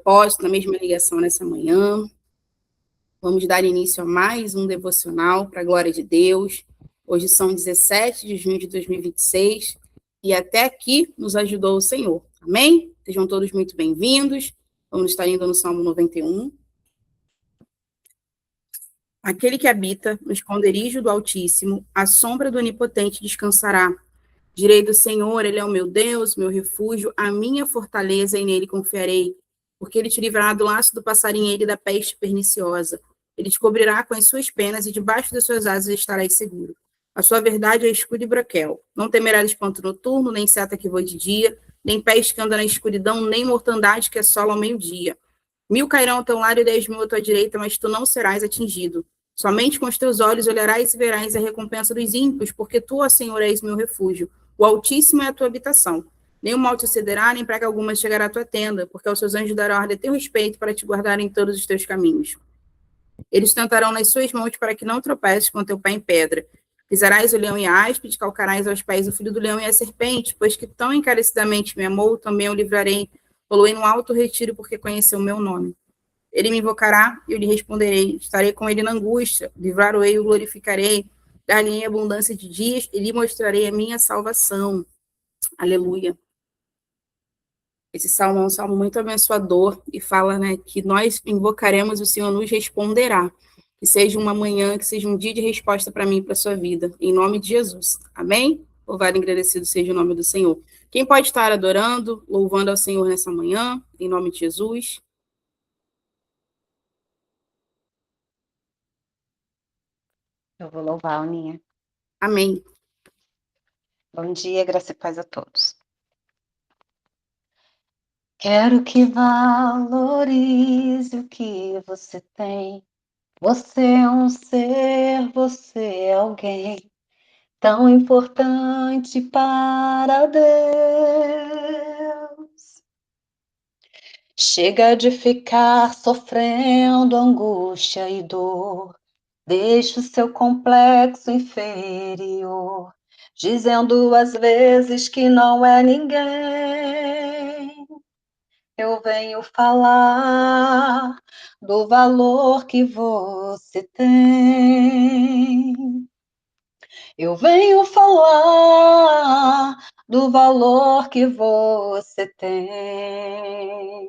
propósito, na mesma ligação nessa manhã. Vamos dar início a mais um devocional para a glória de Deus. Hoje são 17 de junho de 2026 e até aqui nos ajudou o Senhor. Amém? Sejam todos muito bem-vindos. Vamos estar indo no Salmo 91. Aquele que habita no esconderijo do Altíssimo, à sombra do Onipotente descansará. Direi do Senhor, ele é o meu Deus, meu refúgio, a minha fortaleza, e nele confiarei. Porque ele te livrará do laço do passarinheiro e da peste perniciosa. Ele te cobrirá com as suas penas e debaixo das suas asas estarás seguro. A sua verdade é escudo e broquel. Não temerás espanto noturno, nem seta que voe de dia, nem peste que anda na escuridão, nem mortandade que assola ao meio-dia. 1000 cairão ao teu lado e 10.000 à tua direita, mas tu não serás atingido. Somente com os teus olhos olharás e verás a recompensa dos ímpios, porque tu, ó Senhor, és meu refúgio. O Altíssimo é a tua habitação. Nem o mal te sucederá, nem praga alguma chegará à tua tenda, porque aos seus anjos darão ordem a teu respeito para te guardar em todos os teus caminhos. Eles tentarão nas suas mãos para que não tropeces com teu pé em pedra. Pisarás o leão e a áspide, calcarás aos pés o filho do leão e a serpente, pois que tão encarecidamente me amou, também o livrarei. Poloei no alto retiro, porque conheceu o meu nome. Ele me invocará e eu lhe responderei. Estarei com ele na angústia, livrar-o-ei e o glorificarei. Dar-lhe abundância de dias e lhe mostrarei a minha salvação. Aleluia. Esse salmo é um salmo muito abençoador e fala, né, que nós invocaremos, o Senhor nos responderá. Que seja uma manhã, que seja um dia de resposta para mim e para a sua vida. Em nome de Jesus. Amém? Louvado e agradecido seja o nome do Senhor. Quem pode estar adorando, louvando ao Senhor nessa manhã, em nome de Jesus? Eu vou louvar, Aninha. Amém. Bom dia, graça e paz a todos. Quero que valorize o que você tem. Você é um ser, você é alguém tão importante para Deus. Chega de ficar sofrendo angústia e dor. Deixe o seu complexo inferior, dizendo às vezes que não é ninguém. Eu venho falar do valor que você tem. Eu venho falar do valor que você tem.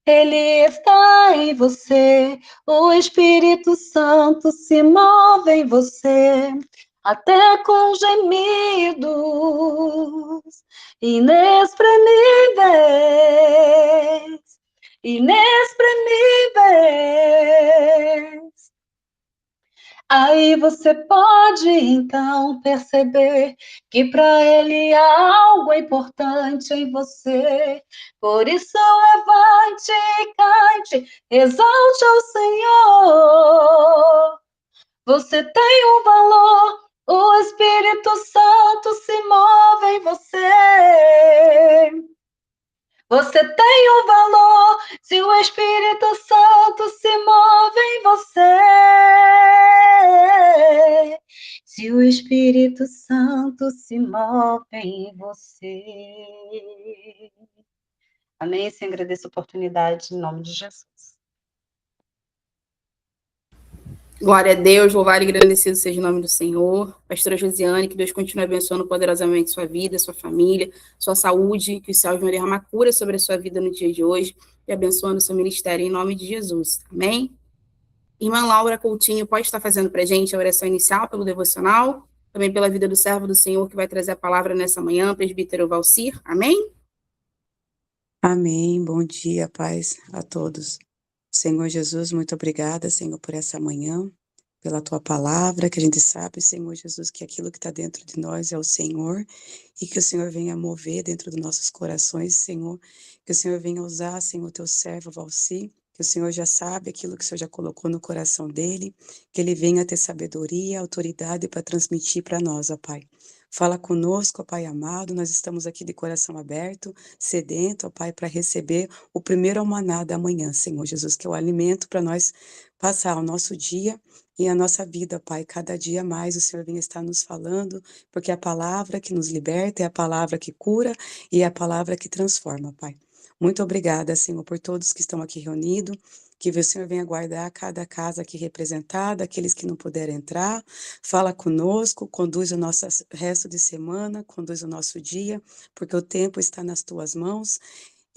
Ele está em você, o Espírito Santo se move em você, até com gemidos inexprimíveis, inexprimíveis. Aí você pode então perceber que para ele há algo importante em você. Por isso levante e cante, exalte ao Senhor. Você tem um valor, o Espírito Santo se move em você. Você tem um valor, se o Espírito Santo se move em você. Se o Espírito Santo se move em você. Amém? Sim, agradeço a oportunidade em nome de Jesus. Glória a Deus, louvado e agradecido seja o nome do Senhor. Pastora Josiane, que Deus continue abençoando poderosamente sua vida, sua família, sua saúde, que os céus vão derramar cura sobre a sua vida no dia de hoje e abençoando o seu ministério em nome de Jesus. Amém? Irmã Laura Coutinho pode estar fazendo para a gente a oração inicial pelo devocional, também pela vida do servo do Senhor que vai trazer a palavra nessa manhã, presbítero Valcir. Amém? Amém. Bom dia, paz a todos. Senhor Jesus, muito obrigada, Senhor, por essa manhã, pela tua palavra, que a gente sabe, Senhor Jesus, que aquilo que está dentro de nós é o Senhor e que o Senhor venha mover dentro dos nossos corações, Senhor, que o Senhor venha usar, Senhor, teu servo Valci, que o Senhor já sabe aquilo que o Senhor já colocou no coração dele, que ele venha ter sabedoria, autoridade para transmitir para nós, ó Pai. Fala conosco, ó Pai amado, nós estamos aqui de coração aberto, sedento, ó Pai, para receber o primeiro maná da manhã, Senhor Jesus, que é o alimento para nós passar o nosso dia e a nossa vida, Pai. Cada dia mais o Senhor vem estar nos falando, porque é a palavra que nos liberta, é a palavra que cura e é a palavra que transforma, Pai. Muito obrigada, Senhor, por todos que estão aqui reunidos. Que o Senhor venha guardar cada casa aqui representada, aqueles que não puderem entrar. Fala conosco, conduz o nosso resto de semana, conduz o nosso dia, porque o tempo está nas tuas mãos.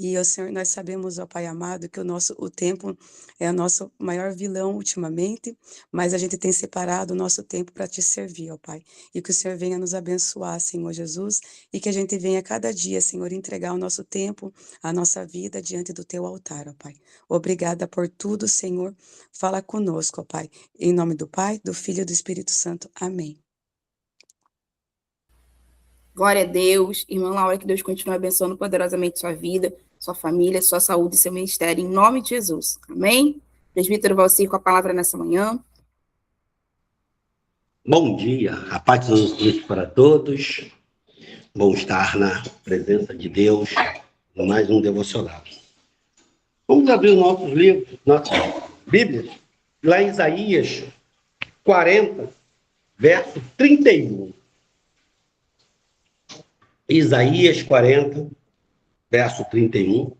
E, ó Senhor, nós sabemos, ó Pai amado, que o tempo é o nosso maior vilão ultimamente, mas a gente tem separado o nosso tempo para te servir, ó Pai. E que o Senhor venha nos abençoar, Senhor Jesus, e que a gente venha cada dia, Senhor, entregar o nosso tempo, a nossa vida diante do teu altar, ó Pai. Obrigada por tudo, Senhor. Fala conosco, ó Pai. Em nome do Pai, do Filho e do Espírito Santo. Amém. Glória a Deus. Irmã Laura, que Deus continue abençoando poderosamente sua vida, sua família, sua saúde e seu ministério, em nome de Jesus. Amém? Presbítero Valcir com a palavra nessa manhã. Bom dia, a paz de Jesus Cristo para todos. Bom estar na presença de Deus, em mais um devocional. Vamos abrir os nossos livros, nossas Bíblias, lá em Isaías 40, verso 31. Isaías 40, verso 31,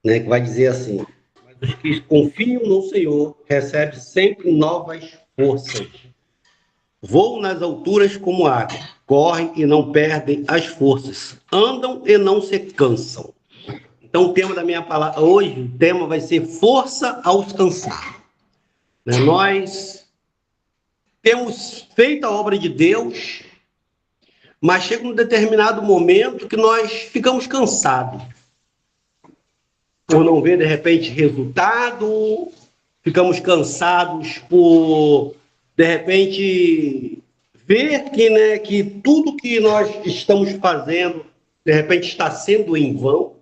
né, que vai dizer assim: mas os que confiam no Senhor recebem sempre novas forças. Voam nas alturas como águia, correm e não perdem as forças, andam e não se cansam. Então, o tema da minha palavra hoje, o tema vai ser força ao cansar. Nós temos feito a obra de Deus, mas chega um determinado momento que nós ficamos cansados. Por não ver, de repente, resultado, ficamos cansados por, de repente, ver que tudo que nós estamos fazendo, de repente, está sendo em vão,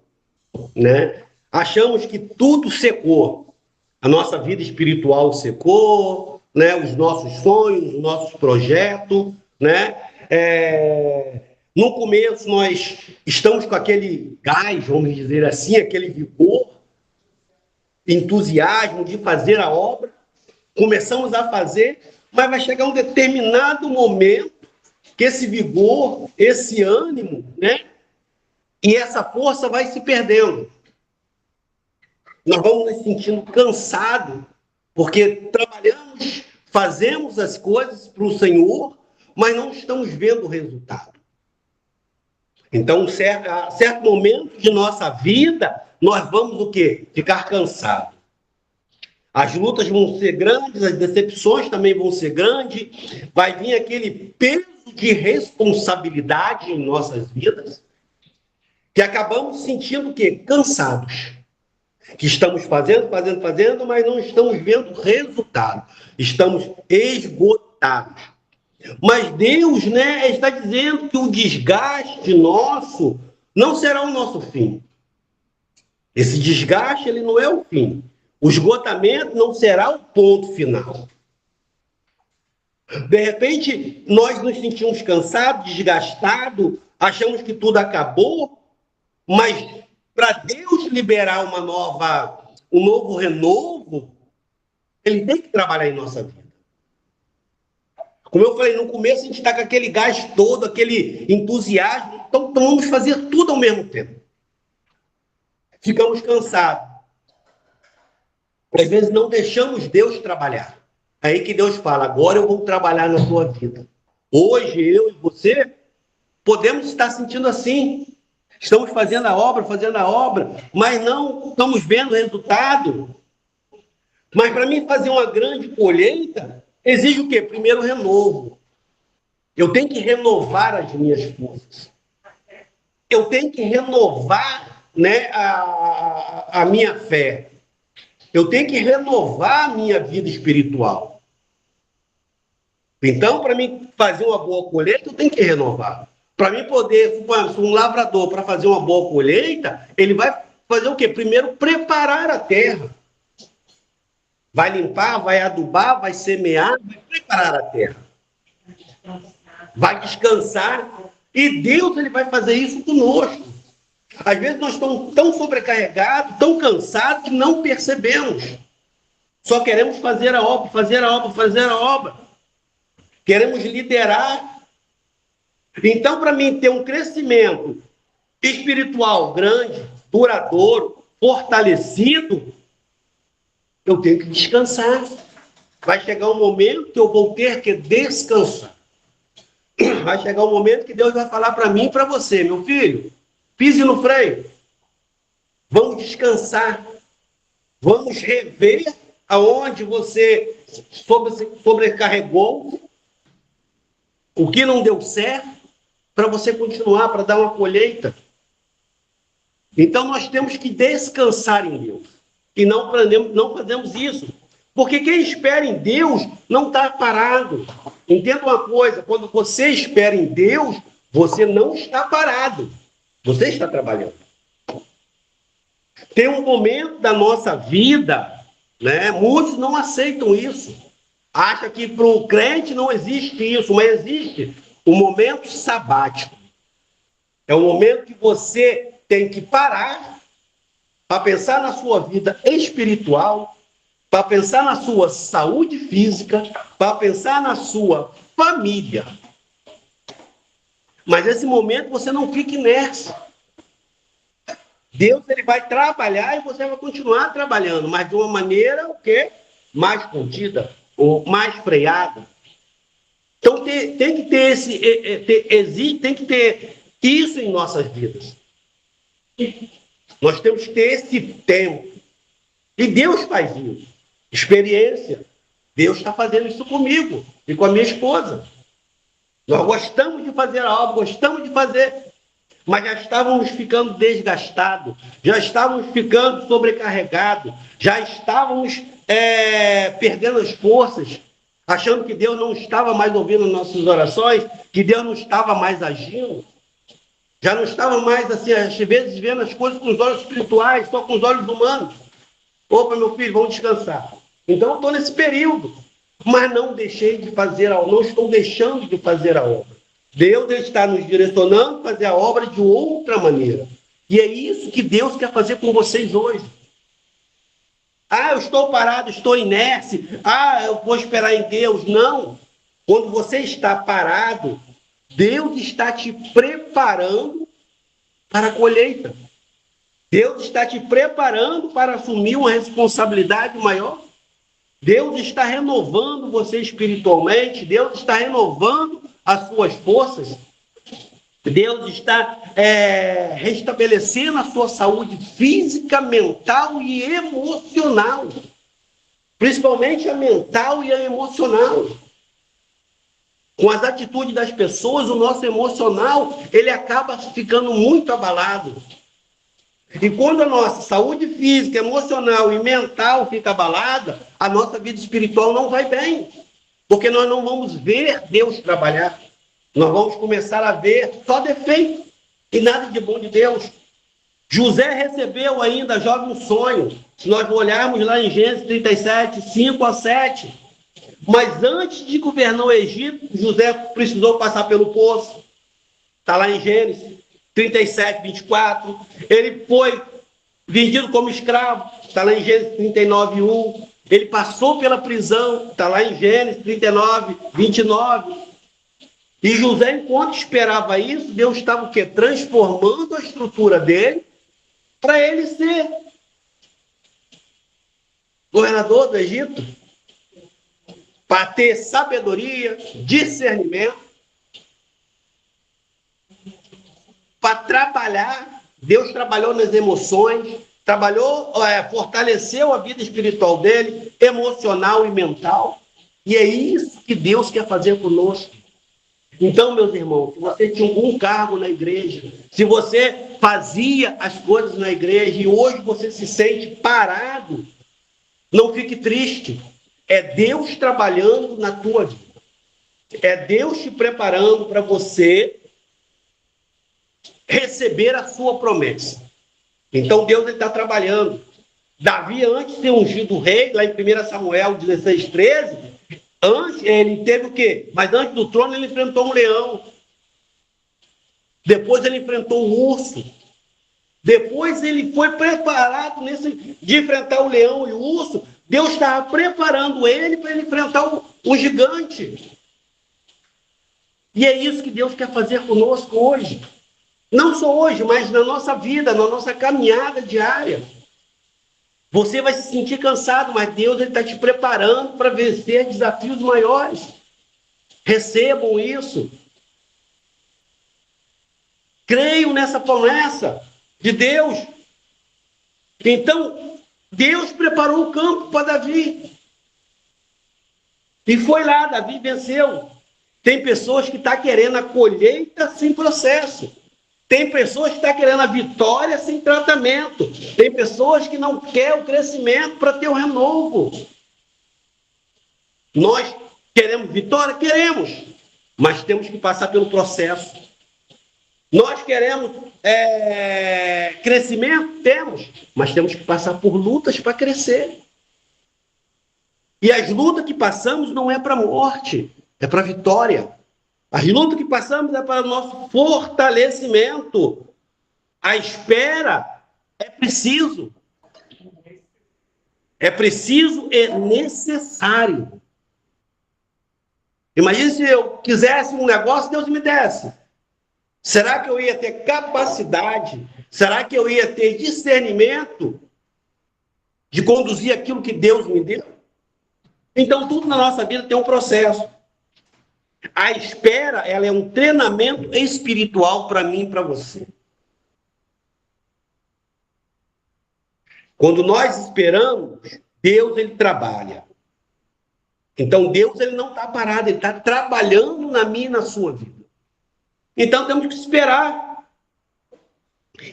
né? Achamos que tudo secou. A nossa vida espiritual secou, né? Os nossos sonhos, os nossos projetos, né? No começo nós estamos com aquele gás, vamos dizer assim, aquele vigor, entusiasmo de fazer a obra, começamos a fazer, mas vai chegar um determinado momento que esse vigor, esse ânimo, né, e essa força vai se perdendo. Nós vamos nos sentindo cansados, porque trabalhamos, fazemos as coisas para o Senhor, mas não estamos vendo o resultado. Então, a certo momento de nossa vida, nós vamos o quê? Ficar cansados. As lutas vão ser grandes, as decepções também vão ser grandes, vai vir aquele peso de responsabilidade em nossas vidas, que acabamos sentindo o quê? Cansados. Que estamos fazendo, mas não estamos vendo resultado. Estamos esgotados. Mas Deus, né, está dizendo que o desgaste nosso não será o nosso fim. Esse desgaste, ele não é o fim. O esgotamento não será o ponto final. De repente, nós nos sentimos cansados, desgastados, achamos que tudo acabou, mas para Deus liberar um novo renovo, ele tem que trabalhar em nossa vida. Como eu falei, no começo a gente está com aquele gás todo, aquele entusiasmo, então vamos fazer tudo ao mesmo tempo. Ficamos cansados. Às vezes não deixamos Deus trabalhar. Aí que Deus fala, agora eu vou trabalhar na tua vida. Hoje, eu e você, podemos estar sentindo assim. Estamos fazendo a obra, mas não estamos vendo resultado. Mas para mim fazer uma grande colheita, exige o quê? Primeiro, renovo. Eu tenho que renovar as minhas forças. Eu tenho que renovar, né, a minha fé. Eu tenho que renovar a minha vida espiritual. Então, para mim fazer uma boa colheita, eu tenho que renovar. Para mim poder, um lavrador, para fazer uma boa colheita, ele vai fazer o quê? Primeiro, preparar a terra. Vai limpar, vai adubar, vai semear, vai preparar a terra. Vai descansar. E Deus, ele vai fazer isso conosco. Às vezes nós estamos tão sobrecarregados, tão cansados, que não percebemos. Só queremos fazer a obra. Queremos liderar. Então, para mim ter um crescimento espiritual grande, duradouro, fortalecido, eu tenho que descansar. Vai chegar um momento que eu vou ter que descansar. Vai chegar um momento que Deus vai falar para mim e para você, meu filho, pise no freio. Vamos descansar. Vamos rever aonde você sobrecarregou, o que não deu certo, para você continuar, para dar uma colheita. Então, nós temos que descansar em Deus. E não fazemos isso. Porque quem espera em Deus não está parado. Entenda uma coisa, quando você espera em Deus, você não está parado. Você está trabalhando. Tem um momento da nossa vida, né? Muitos não aceitam isso. Acham que para o crente não existe isso, mas existe o momento sabático. É o momento que você tem que parar para pensar na sua vida espiritual, para pensar na sua saúde física, para pensar na sua família. Mas nesse momento você não fica inerte. Deus ele vai trabalhar e você vai continuar trabalhando, mas de uma maneira o quê? Mais contida, ou mais freada. Então tem que ter tem que ter isso em nossas vidas. Nós temos que ter esse tempo. E Deus faz isso. Experiência. Deus está fazendo isso comigo e com a minha esposa. Nós gostamos de fazer a obra, gostamos de fazer, mas já estávamos ficando desgastados, já estávamos ficando sobrecarregados, já estávamos perdendo as forças, achando que Deus não estava mais ouvindo nossas orações, que Deus não estava mais agindo. Já não estava mais, assim, às vezes, vendo as coisas com os olhos espirituais, só com os olhos humanos. Opa, meu filho, vamos descansar. Então, eu estou nesse período. Mas não deixei de fazer a obra, não estou deixando de fazer a obra. Deus está nos direcionando a fazer a obra de outra maneira. E é isso que Deus quer fazer com vocês hoje. Ah, eu estou parado, estou inerte. Ah, eu vou esperar em Deus. Não. Quando você está parado, Deus está te preparando para a colheita. Deus está te preparando para assumir uma responsabilidade maior. Deus está renovando você espiritualmente. Deus está renovando as suas forças. Deus está restabelecendo a sua saúde física, mental e emocional. Principalmente a mental e a emocional. Com as atitudes das pessoas, o nosso emocional, ele acaba ficando muito abalado. E quando a nossa saúde física, emocional e mental fica abalada, a nossa vida espiritual não vai bem. Porque nós não vamos ver Deus trabalhar. Nós vamos começar a ver só defeito e nada de bom de Deus. José recebeu ainda, jovem, um sonho. Se nós olharmos lá em Gênesis 37, 5 a 7. Mas antes de governar o Egito, José precisou passar pelo poço. Está lá em Gênesis 37, 24. Ele foi vendido como escravo. Está lá em Gênesis 39, 1. Ele passou pela prisão. Está lá em Gênesis 39, 29. E José, enquanto esperava isso, Deus estava o quê? Transformando a estrutura dele para ele ser governador do Egito. Para ter sabedoria, discernimento, para trabalhar. Deus trabalhou nas emoções, fortaleceu a vida espiritual dele, emocional e mental. E é isso que Deus quer fazer conosco. Então, meus irmãos, se você tinha algum cargo na igreja, se você fazia as coisas na igreja e hoje você se sente parado, não fique triste. É Deus trabalhando na tua vida. É Deus te preparando para você receber a sua promessa. Então, Deus está trabalhando. Davi, antes de ser ungido rei, lá em 1 Samuel 16, 13, antes, ele teve o quê? Mas antes do trono, ele enfrentou um leão. Depois, ele enfrentou um urso. Depois, ele foi preparado de enfrentar o leão e o urso. Deus estava preparando ele para ele enfrentar o gigante. E é isso que Deus quer fazer conosco hoje. Não só hoje, mas na nossa vida, na nossa caminhada diária. Você vai se sentir cansado, mas Deus está te preparando para vencer desafios maiores. Recebam isso. Creiam nessa promessa de Deus. Então, Deus preparou o campo para Davi. E foi lá, Davi venceu. Tem pessoas que estão querendo a colheita sem processo. Tem pessoas que estão querendo a vitória sem tratamento. Tem pessoas que não querem o crescimento para ter o renovo. Nós queremos vitória? Queremos. Mas temos que passar pelo processo. Nós queremos crescimento? Temos. Mas temos que passar por lutas para crescer. E as lutas que passamos não é para a morte, é para a vitória. As lutas que passamos é para o nosso fortalecimento. A espera é preciso. É preciso e necessário. Imagina se eu quisesse um negócio, Deus me desse. Será que eu ia ter capacidade? Será que eu ia ter discernimento de conduzir aquilo que Deus me deu? Então, tudo na nossa vida tem um processo. A espera, ela é um treinamento espiritual para mim e para você. Quando nós esperamos, Deus, ele trabalha. Então, Deus, ele não está parado, ele está trabalhando na minha e na sua vida. Então, temos que esperar.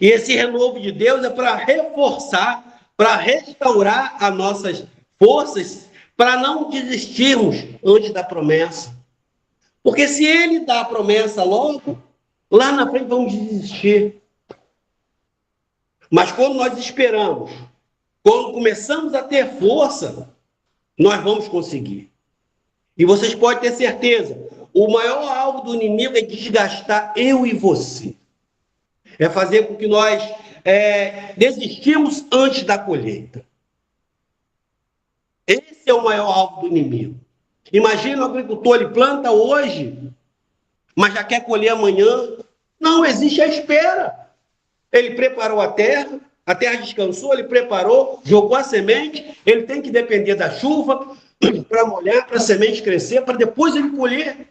E esse renovo de Deus é para reforçar, para restaurar as nossas forças, para não desistirmos antes da promessa. Porque se ele dá a promessa logo, lá na frente vamos desistir. Mas quando nós esperamos, quando começamos a ter força, nós vamos conseguir. E vocês podem ter certeza, o maior alvo do inimigo é desgastar eu e você. É fazer com que nós desistimos antes da colheita. Esse é o maior alvo do inimigo. Imagina o agricultor, ele planta hoje, mas já quer colher amanhã. Não, existe a espera. Ele preparou a terra descansou, ele preparou, jogou a semente, ele tem que depender da chuva para molhar, para a semente crescer, para depois ele colher.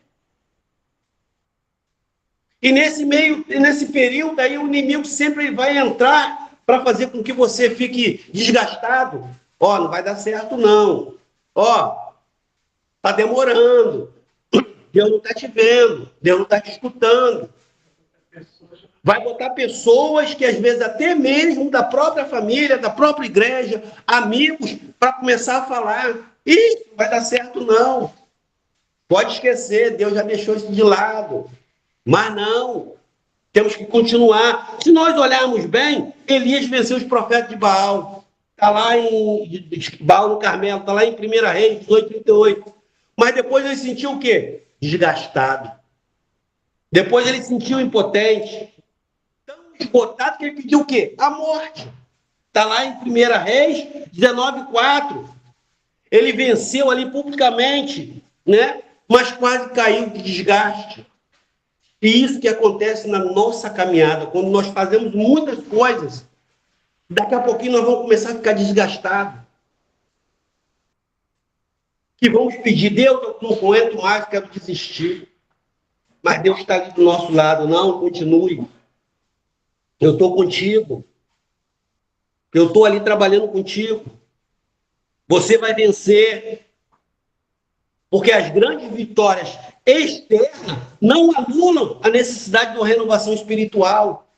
E nesse período aí, o inimigo sempre vai entrar para fazer com que você fique desgastado. Ó, não vai dar certo não. Ó, tá demorando. Deus não está te vendo. Deus não está te escutando. Vai botar pessoas que, às vezes, até mesmo da própria família, da própria igreja, amigos, para começar a falar. Ih, não vai dar certo não. Pode esquecer, Deus já deixou isso de lado. Mas não. Temos que continuar. Se nós olharmos bem, Elias venceu os profetas de Baal. Está lá em Baal no Carmelo, está lá em 1 Reis 18:38. Mas depois ele sentiu o quê? Desgastado. Depois ele sentiu impotente. Tão esgotado que ele pediu o quê? A morte. Está lá em 1 Reis 19:4. Ele venceu ali publicamente, né? Mas quase caiu de desgaste. E isso que acontece na nossa caminhada, quando nós fazemos muitas coisas, daqui a pouquinho nós vamos começar a ficar desgastados. Que vamos pedir, Deus, eu não aguento mais, quero desistir. Mas Deus está ali do nosso lado. Não, continue. Eu estou contigo. Eu estou ali trabalhando contigo. Você vai vencer. Porque as grandes vitórias externas não anulam a necessidade de uma renovação espiritual.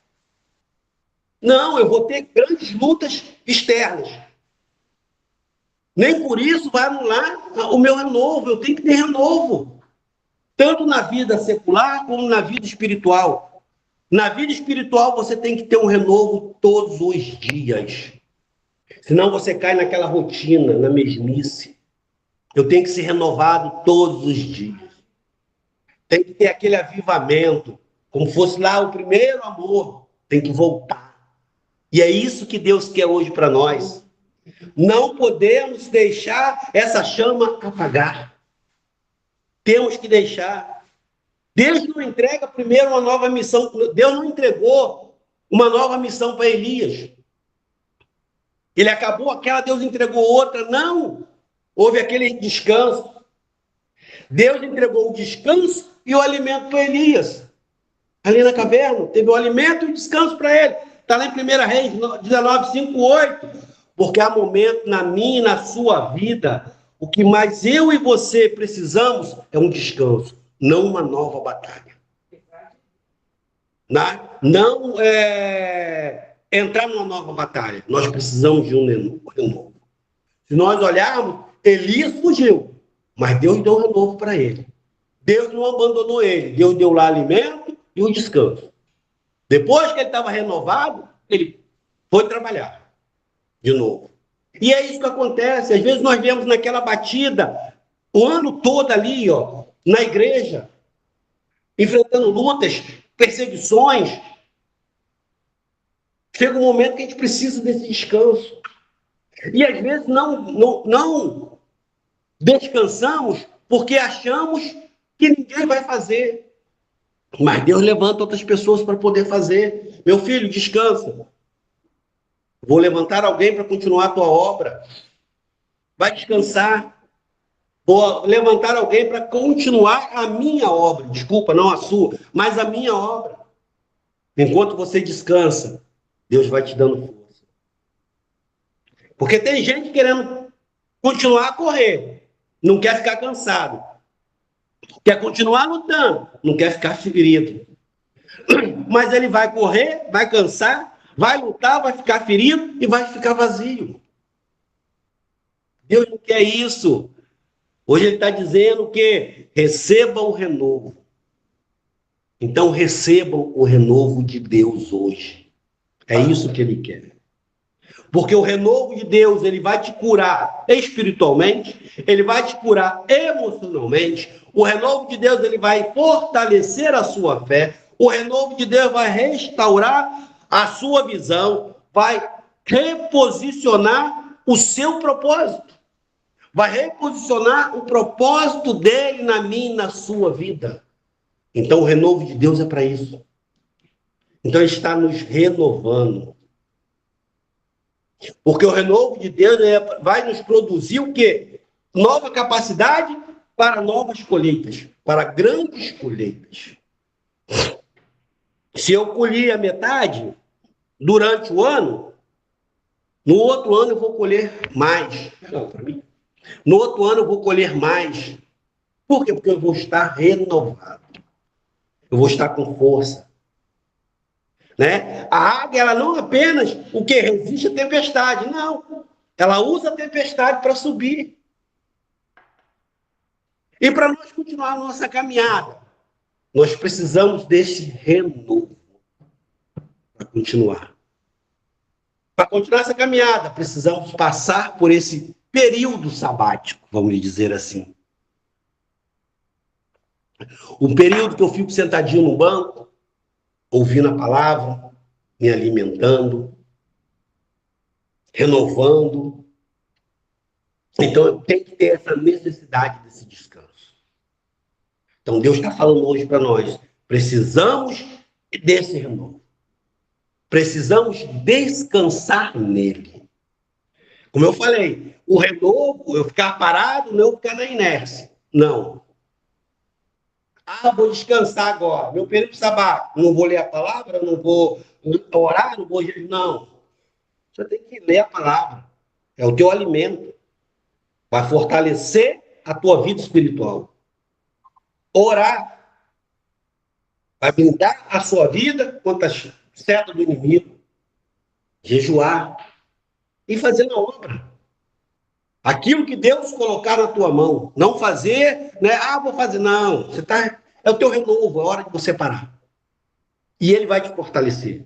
Não, eu vou ter grandes lutas externas. Nem por isso vai anular o meu renovo. Eu tenho que ter renovo. Tanto na vida secular como na vida espiritual. Na vida espiritual você tem que ter um renovo todos os dias. Senão você cai naquela rotina, na mesmice. Eu tenho que ser renovado todos os dias. Tem que ter aquele avivamento, como fosse lá o primeiro amor. Tem que voltar. E é isso que Deus quer hoje para nós. Não podemos deixar essa chama apagar. Temos que deixar. Deus não entrega primeiro uma nova missão. Deus não entregou uma nova missão para Elias. Ele acabou aquela, Deus entregou outra. Não. Houve aquele descanso. Deus entregou o descanso e o alimento para Elias. Ali na caverna, teve o alimento e o descanso para ele. Está lá em 1 Reis 19, 5, 8. Porque há momento na minha e na sua vida, o que mais eu e você precisamos é um descanso, não uma nova batalha. Não entrar numa nova batalha. Nós precisamos de um renovo. Se nós olharmos, Elias fugiu, mas Deus deu um renovo para ele. Deus não abandonou ele. Deus deu lá alimento e o descanso. Depois que ele estava renovado, ele foi trabalhar de novo. E é isso que acontece. Às vezes nós vemos naquela batida, o ano todo ali, ó, na igreja, enfrentando lutas, perseguições. Chega um momento que a gente precisa desse descanso. E às vezes não descansamos porque achamos que ninguém vai fazer. Mas Deus levanta outras pessoas para poder fazer. Meu filho, descansa. Vou levantar alguém para continuar a tua obra. Vai descansar. Vou levantar alguém para continuar a minha obra. Desculpa, não a sua, mas a minha obra. Enquanto você descansa, Deus vai te dando força. Porque tem gente querendo continuar a correr, não quer ficar cansado. Quer continuar lutando, não quer ficar ferido. Mas ele vai correr, vai cansar, vai lutar, vai ficar ferido e vai ficar vazio. Deus não quer isso. Hoje ele está dizendo que recebam o renovo. Então recebam o renovo de Deus hoje. É isso que ele quer. Porque o renovo de Deus, ele vai te curar espiritualmente, ele vai te curar emocionalmente. O renovo de Deus, ele vai fortalecer a sua fé. O renovo de Deus vai restaurar a sua visão, vai reposicionar o seu propósito. Vai reposicionar o propósito dele na minha e na sua vida. Então, o renovo de Deus é para isso. Então, ele está nos renovando. Porque o renovo de Deus vai nos produzir o quê? Nova capacidade para novas colheitas, para grandes colheitas. Se eu colhi a metade durante o ano, no outro ano eu vou colher mais. Não, para mim. No outro ano eu vou colher mais. Por quê? Porque eu vou estar renovado. Eu vou estar com força. Né? A águia, ela não apenas o que resiste à tempestade, não. Ela usa a tempestade para subir. E para nós continuar a nossa caminhada, nós precisamos desse renovo para continuar. Para continuar essa caminhada, precisamos passar por esse período sabático, vamos dizer assim. Um período que eu fico sentadinho no banco, ouvindo a palavra, me alimentando, renovando. Então, eu tenho que ter essa necessidade desse descanso. Então, Deus está falando hoje para nós, precisamos desse renovo. Precisamos descansar nele. Como eu falei, o renovo, eu ficar parado, não eu ficar na inércia. Não. Vou descansar agora. Meu período sabático. Não vou ler a palavra, não vou orar, não vou... Não. Você tem que ler a palavra. É o teu alimento. Vai fortalecer a tua vida espiritual. Orar. Vai blindar a sua vida contra a seta do inimigo. Jejuar. E fazer na obra. Aquilo que Deus colocar na tua mão. Não fazer, né? Vou fazer. Não. Você tá, é o teu renovo, é hora de você parar. E ele vai te fortalecer.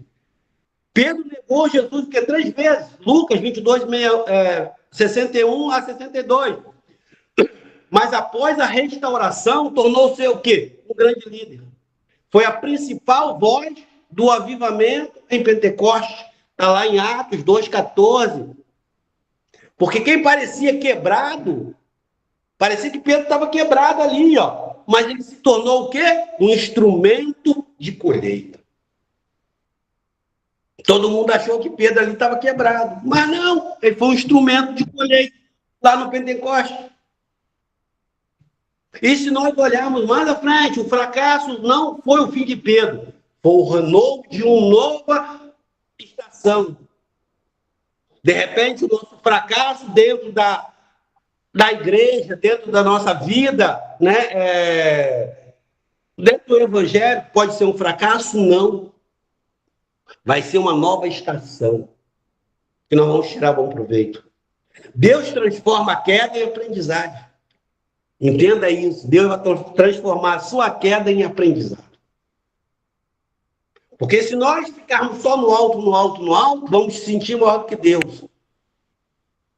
Pedro negou Jesus que 3 vezes. Lucas 22, 61 a 62. Mas após a restauração, tornou-se o quê? Um grande líder. Foi a principal voz do avivamento em Pentecostes. Está lá em Atos 2,14. Porque quem parecia quebrado, parecia que Pedro estava quebrado ali, ó. mas ele se tornou o quê? Um instrumento de colheita. Todo mundo achou que Pedro ali estava quebrado, mas não, ele foi um instrumento de colheita lá no Pentecostes. E se nós olharmos mais à frente, o fracasso não foi o fim de Pedro, foi o renovo de uma nova estação. De repente, o nosso fracasso dentro da igreja, dentro da nossa vida, né? Dentro do evangelho, pode ser um fracasso? Não. Vai ser uma nova estação, que nós vamos tirar bom proveito. Deus transforma a queda em aprendizagem. Entenda isso. Deus vai transformar a sua queda em aprendizado. Porque se nós ficarmos só no alto, no alto, no alto, vamos se sentir maior do que Deus.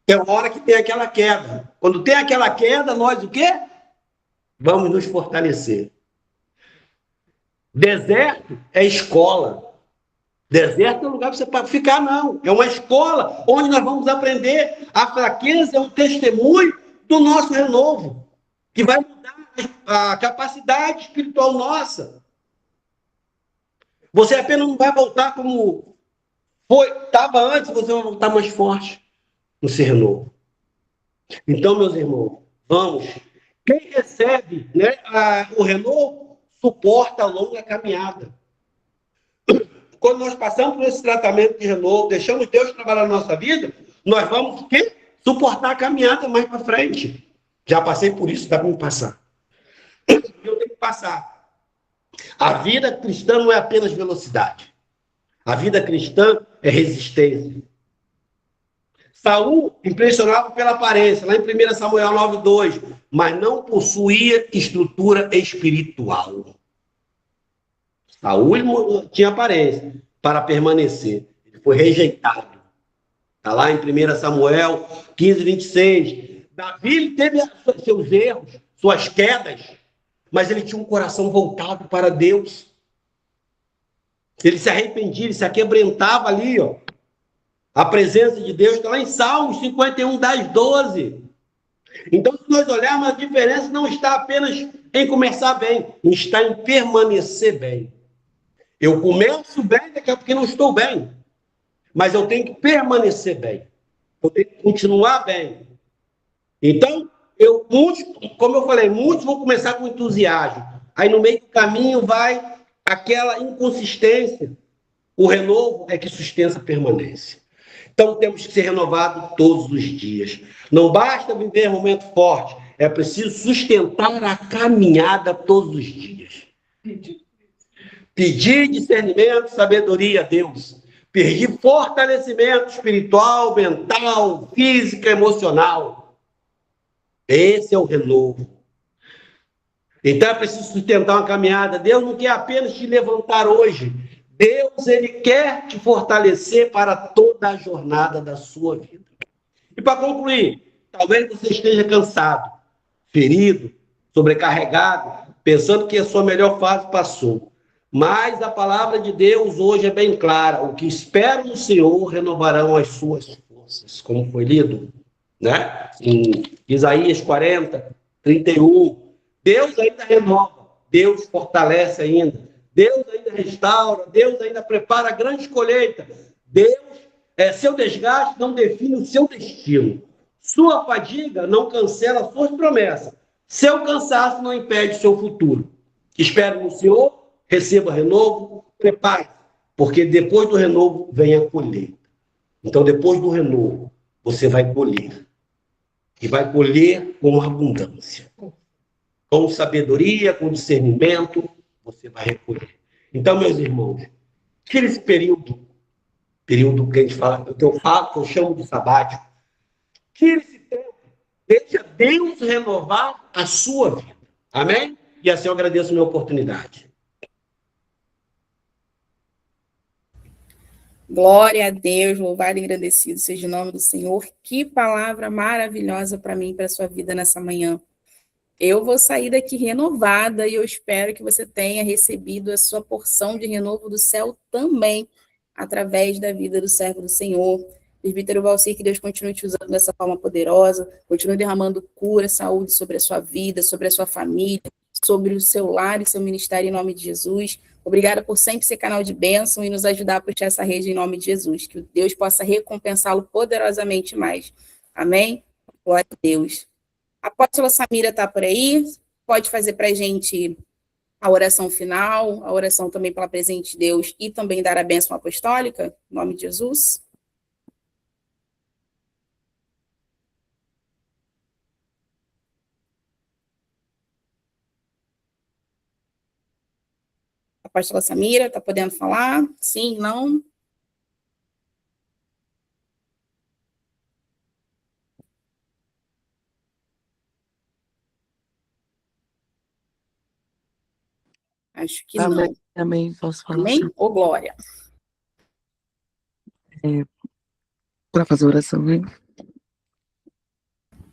É uma hora que tem aquela queda. Quando tem aquela queda, nós o quê? Vamos nos fortalecer. Deserto é escola. Deserto é um lugar para você ficar, não. É uma escola onde nós vamos aprender. A fraqueza é um testemunho do nosso renovo, que vai mudar a capacidade espiritual nossa. Você apenas não vai voltar como estava antes, você vai voltar mais forte no seu renovo. Então, meus irmãos, vamos. Quem recebe, né, o renovo suporta a longa caminhada. Quando nós passamos por esse tratamento de renovo, deixamos Deus trabalhar na nossa vida, nós vamos quê? Suportar a caminhada mais para frente. Já passei por isso, dá para me passar. Eu tenho que passar. A vida cristã não é apenas velocidade. A vida cristã é resistência. Saul impressionava pela aparência, lá em 1 Samuel 9:2, mas não possuía estrutura espiritual. Saul tinha aparência para permanecer. Ele foi rejeitado. Está lá em 1 Samuel 15:26. Davi teve seus erros, suas quedas, mas ele tinha um coração voltado para Deus. Ele se arrependia, ele se aquebrantava ali, ó. A presença de Deus está lá em Salmos 51:10-12. Então, se nós olharmos, a diferença não está apenas em começar bem, está em permanecer bem. Eu começo bem, daqui a pouco não estou bem. Mas eu tenho que permanecer bem. Eu tenho que continuar bem. Então, como eu falei, muitos vão começar com entusiasmo. Aí no meio do caminho vai aquela inconsistência. O renovo é que sustenta a permanência. Então, temos que ser renovados todos os dias. Não basta viver um momento forte. É preciso sustentar a caminhada todos os dias. Pedir discernimento, sabedoria a Deus. Pedir fortalecimento espiritual, mental, físico, emocional. Esse é o renovo. Então é preciso sustentar uma caminhada. Deus não quer apenas te levantar hoje. Deus, ele quer te fortalecer para toda a jornada da sua vida. E para concluir, talvez você esteja cansado, ferido, sobrecarregado, pensando que a sua melhor fase passou. Mas a palavra de Deus hoje é bem clara. O que esperam no Senhor renovarão as suas forças, como foi lido, né? Em Isaías 40:31. Deus ainda renova, Deus fortalece ainda, Deus ainda restaura, Deus ainda prepara a grande colheita. Deus, seu desgaste não define o seu destino. Sua fadiga não cancela suas promessas. Seu cansaço não impede o seu futuro. Espere no Senhor, receba renovo, prepare, porque depois do renovo vem a colheita. Então, depois do renovo, você vai colher. E vai colher com abundância. Com sabedoria, com discernimento, você vai recolher. Então, meus irmãos, tira esse período que a gente fala, que eu chamo de sabático. Tira esse tempo, deixa Deus renovar a sua vida. Amém? E assim eu agradeço a minha oportunidade. Glória a Deus, louvado e agradecido seja o nome do Senhor. Que palavra maravilhosa para mim e para a sua vida nessa manhã. Eu vou sair daqui renovada e eu espero que você tenha recebido a sua porção de renovo do céu também, através da vida do servo do Senhor. Presbítero Valcir, que Deus continue te usando dessa forma poderosa, continue derramando cura, saúde sobre a sua vida, sobre a sua família, sobre o seu lar e seu ministério em nome de Jesus. Obrigada por sempre ser canal de bênção e nos ajudar a puxar essa rede em nome de Jesus. Que Deus possa recompensá-lo poderosamente mais. Amém? Glória a Deus. A apóstola Samira está por aí. Pode fazer para a gente a oração final, a oração também pela presença de Deus e também dar a bênção apostólica, em nome de Jesus. A apóstola Samira, está podendo falar? Sim, não? Acho que Amém, não. amém, posso falar Amém? assim? Ô, glória. Para fazer oração, hein?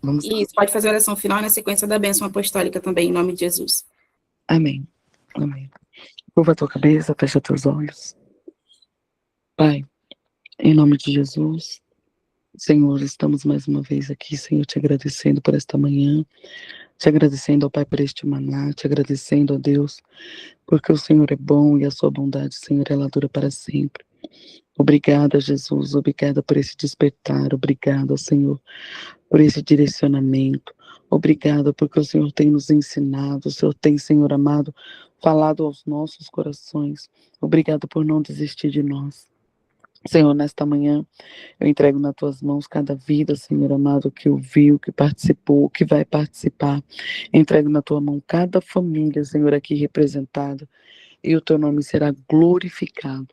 Vamos lá. Isso, pode fazer a oração final na sequência da bênção apostólica também, em nome de Jesus. Amém, amém. Curva a tua cabeça, fecha teus olhos. Pai, em nome de Jesus, Senhor, estamos mais uma vez aqui, Senhor, te agradecendo por esta manhã, te agradecendo, ó Pai, por este maná, te agradecendo, ó Deus, porque o Senhor é bom e a sua bondade, Senhor, ela dura para sempre. Obrigada, Jesus, obrigada por esse despertar, obrigada, Senhor, por esse direcionamento. Obrigada porque o Senhor tem nos ensinado, o Senhor tem, Senhor amado, falado aos nossos corações. Obrigada por não desistir de nós. Senhor, nesta manhã, eu entrego nas tuas mãos cada vida, Senhor amado, que ouviu, que participou, que vai participar. Entrego na tua mão cada família, Senhor, aqui representada, e o teu nome será glorificado.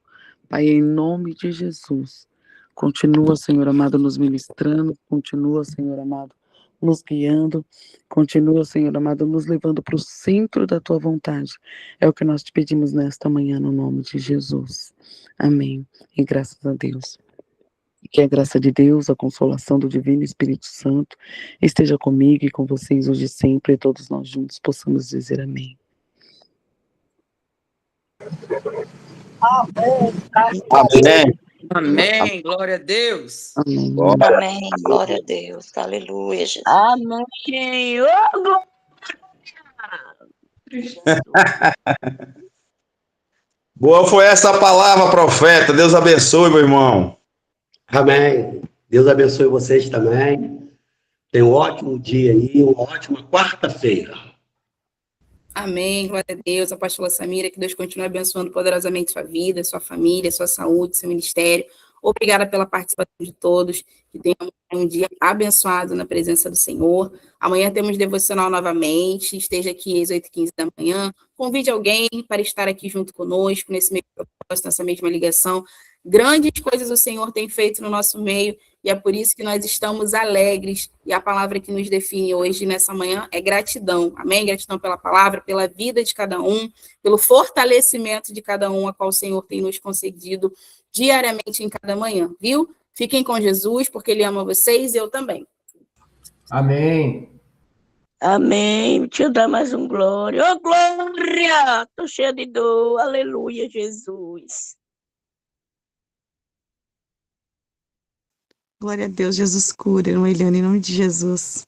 Pai, em nome de Jesus, continua, Senhor amado, nos ministrando, continua, Senhor amado, nos guiando, continua, Senhor amado, nos levando para o centro da tua vontade. É o que nós te pedimos nesta manhã, no nome de Jesus. Amém. E graças a Deus. Que a graça de Deus, a consolação do Divino Espírito Santo esteja comigo e com vocês hoje e sempre, e todos nós juntos possamos dizer amém. Amém. Amém, glória a Deus. Amém. Amém, glória a Deus, aleluia, Jesus. Amém. Ô, glória. Boa foi essa palavra, profeta. Deus abençoe, meu irmão. Amém. Deus abençoe vocês também. Tenham um ótimo dia aí, uma ótima quarta-feira. Amém, glória a Deus, apóstola Samira, que Deus continue abençoando poderosamente sua vida, sua família, sua saúde, seu ministério. Obrigada pela participação de todos, que tenham um dia abençoado na presença do Senhor. Amanhã temos devocional novamente, esteja aqui às 8h15 da manhã. Convide alguém para estar aqui junto conosco, nesse mesmo propósito, nessa mesma ligação. Grandes coisas o Senhor tem feito no nosso meio, e é por isso que nós estamos alegres, e a palavra que nos define hoje, nessa manhã, é gratidão. Amém? Gratidão pela palavra, pela vida de cada um, pelo fortalecimento de cada um, a qual o Senhor tem nos concedido diariamente em cada manhã, viu? Fiquem com Jesus, porque Ele ama vocês e eu também. Amém. Amém, deixa eu dar mais um glória. Ô, glória! Tô cheia de dor, aleluia, Jesus. Glória a Deus, Jesus cura, irmã Eliane, em nome de Jesus.